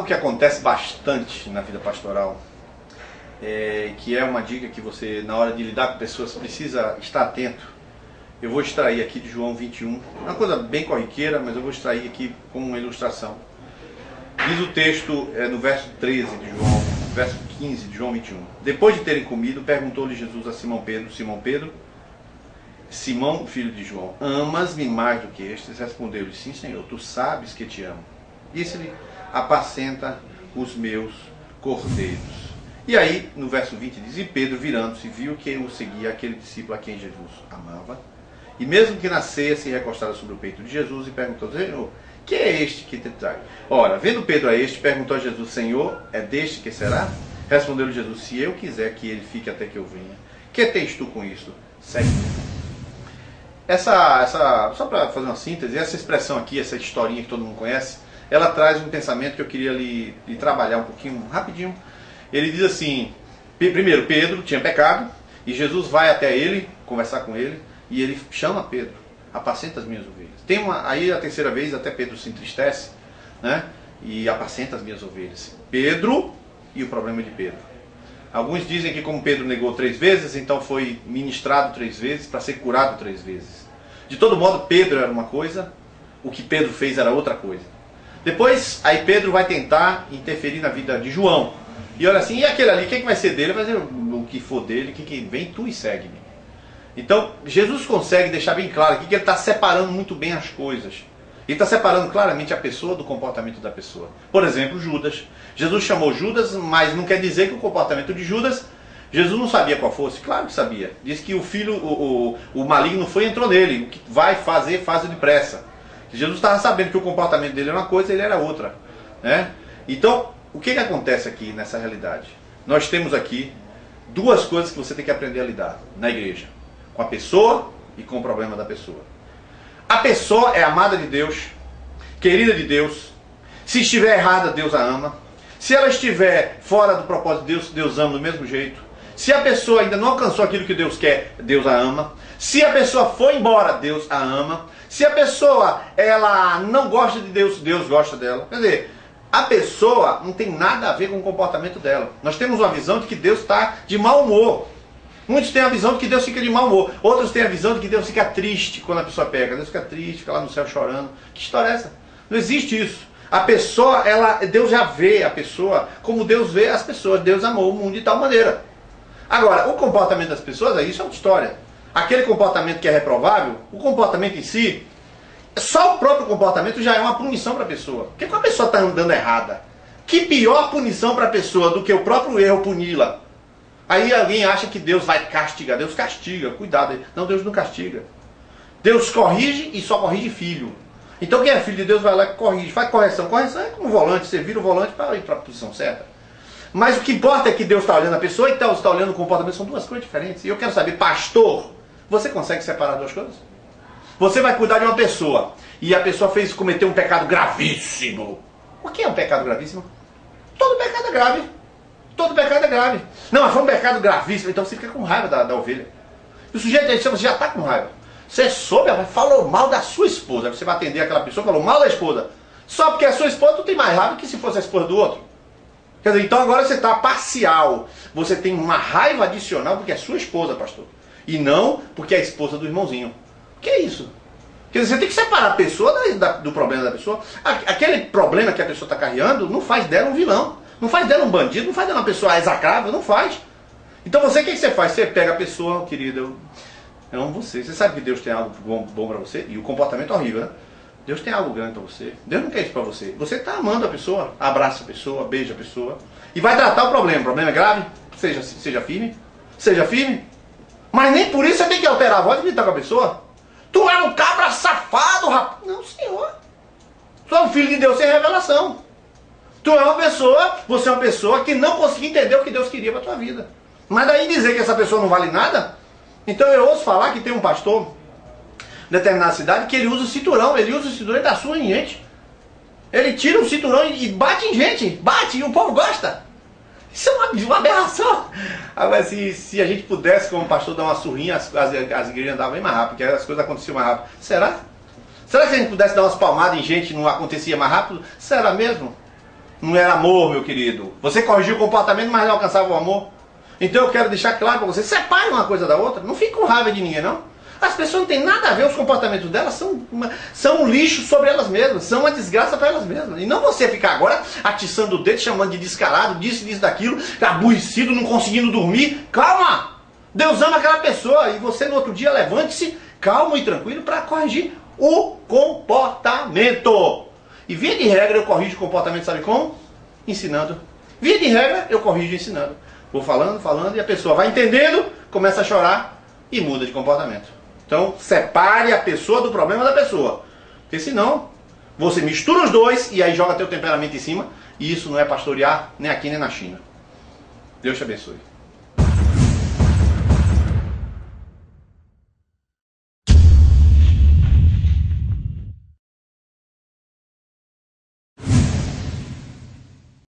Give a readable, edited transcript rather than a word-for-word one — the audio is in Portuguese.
Algo que acontece bastante na vida pastoral, que é uma dica que você, na hora de lidar com pessoas, precisa estar atento. Eu vou extrair aqui de João 21, uma coisa bem corriqueira, mas eu vou extrair aqui como uma ilustração. Diz o texto no verso 13 de João, verso 15 de João 21. Depois de terem comido, perguntou-lhe Jesus a Simão Pedro: Simão Pedro, Simão, filho de João, amas-me mais do que estes? Respondeu-lhe: sim, Senhor, tu sabes que te amo. Disse-lhe: apacenta os meus cordeiros. E aí, no verso 20 diz: e Pedro, virando-se, viu que o seguia aquele discípulo a quem Jesus amava. E mesmo que na ceia se recostara sobre o peito de Jesus e perguntou: Senhor, que é este que te traz? Ora, vendo Pedro a este, perguntou a Jesus: Senhor, é deste que será? Respondeu-lhe Jesus: se eu quiser que ele fique até que eu venha, que tens tu com isso? Segue-me. Só para fazer uma síntese, essa expressão aqui, essa historinha que todo mundo conhece, ela traz um pensamento que eu queria lhe trabalhar um pouquinho, rapidinho. Ele diz assim: primeiro, Pedro tinha pecado, e Jesus vai até ele, conversar com ele, e ele chama Pedro: apacenta as minhas ovelhas. Aí a terceira vez até Pedro se entristece, né? E apacenta as minhas ovelhas. Pedro e o problema de Pedro. Alguns dizem que como Pedro negou 3 vezes, então foi ministrado 3 vezes para ser curado 3 vezes. De todo modo, Pedro era uma coisa, o que Pedro fez era outra coisa. Depois, aí Pedro vai tentar interferir na vida de João. E olha assim: e aquele ali, o que vai ser dele? Vai ser o que for dele, que vem tu e segue-me. Então, Jesus consegue deixar bem claro aqui que ele está separando muito bem as coisas. Ele está separando claramente a pessoa do comportamento da pessoa. Por exemplo, Judas. Jesus chamou Judas, mas não quer dizer que o comportamento de Judas, Jesus não sabia qual fosse. Claro que sabia. Diz que o filho, o maligno foi e entrou nele. O que vai fazer, faz depressa. Jesus estava sabendo que o comportamento dele era uma coisa e ele era outra, né? Então, o que acontece aqui nessa realidade? Nós temos aqui 2 coisas que você tem que aprender a lidar na igreja: com a pessoa e com o problema da pessoa. A pessoa é amada de Deus, querida de Deus. Se estiver errada, Deus a ama. Se ela estiver fora do propósito de Deus, Deus ama do mesmo jeito. Se a pessoa ainda não alcançou aquilo que Deus quer, Deus a ama. Se a pessoa foi embora, Deus a ama. Se a pessoa ela não gosta de Deus, Deus gosta dela. Quer dizer, a pessoa não tem nada a ver com o comportamento dela. Nós temos uma visão de que Deus está de mau humor. Muitos têm a visão de que Deus fica de mau humor. Outros têm a visão de que Deus fica triste quando a pessoa pega. Deus fica triste, fica lá no céu chorando. Que história é essa? Não existe isso. A pessoa, Deus já vê a pessoa como Deus vê as pessoas. Deus amou o mundo de tal maneira. Agora, o comportamento das pessoas, isso é outra história. Aquele comportamento que é reprovável, o comportamento em si, só o próprio comportamento já é uma punição para a pessoa. Porque quando a pessoa está andando errada, que pior punição para a pessoa do que o próprio erro puni-la? Aí alguém acha que Deus vai castigar. Deus castiga, cuidado. Não, Deus não castiga. Deus corrige e só corrige filho. Então quem é filho de Deus vai lá e corrige, faz correção. Correção é como volante, você vira o volante para ir para a posição certa. Mas o que importa é que Deus está olhando a pessoa e está olhando o comportamento. São 2 coisas diferentes. E eu quero saber, pastor, você consegue separar 2 coisas? Você vai cuidar de uma pessoa e a pessoa cometeu um pecado gravíssimo. O que é um pecado gravíssimo? Todo pecado é grave. Todo pecado é grave. Não, mas foi um pecado gravíssimo. Então você fica com raiva da ovelha. E o sujeito aí, você já está com raiva. Você soube, falou mal da sua esposa. Você vai atender aquela pessoa, falou mal da esposa. Só porque a sua esposa não tem mais raiva que se fosse a esposa do outro. Quer dizer, então agora você está parcial. Você tem uma raiva adicional porque é sua esposa, pastor. E não porque é a esposa do irmãozinho. O que é isso? Quer dizer, você tem que separar a pessoa do problema da pessoa. Aquele problema que a pessoa está carregando não faz dela um vilão. Não faz dela um bandido, não faz dela uma pessoa execrável, não faz. Então você, o que você faz? Você pega a pessoa: querida, eu amo você. Você sabe que Deus tem algo bom para você? E o comportamento é horrível, né? Deus tem algo grande para você. Deus não quer isso para você. Você está amando a pessoa, abraça a pessoa, beija a pessoa. E vai tratar o problema. O problema é grave? Seja firme. Seja firme. Mas nem por isso você tem que alterar a voz e gritar com a pessoa. Tu é um cabra safado, rapaz. Não, senhor. Tu é um filho de Deus sem revelação. Tu é uma pessoa, você é uma pessoa que não conseguiu entender o que Deus queria para a tua vida. Mas daí dizer que essa pessoa não vale nada? Então eu ouço falar que tem um pastor em determinada cidade que ele usa o cinturão e dá surra em gente. Ele tira o cinturão e bate em gente. Bate, e o povo gosta. Isso é uma aberração. Agora, se a gente pudesse, como pastor, dar uma surrinha, as igrejas andavam bem mais rápido, porque as coisas aconteciam mais rápido. Será? Será que se a gente pudesse dar umas palmadas em gente, não acontecia mais rápido? Será mesmo? não era amor, meu querido. Você corrigiu o comportamento, mas não alcançava o amor. Então eu quero deixar claro para você, separe uma coisa da outra. Não fique com raiva de ninguém, não. As pessoas não têm nada a ver, os comportamentos delas são um lixo sobre elas mesmas, são uma desgraça para elas mesmas. E não você ficar agora atiçando o dedo, chamando de descarado, disso, daquilo, aborrecido, não conseguindo dormir. Calma! Deus ama aquela pessoa e você no outro dia levante-se calmo e tranquilo para corrigir o comportamento. E via de regra eu corrijo o comportamento, sabe como? Ensinando. Via de regra eu corrijo ensinando. Vou falando e a pessoa vai entendendo, começa a chorar e muda de comportamento. Então separe a pessoa do problema da pessoa. Porque senão você mistura os dois e aí joga teu temperamento em cima. E isso não é pastorear nem aqui nem na China. Deus te abençoe.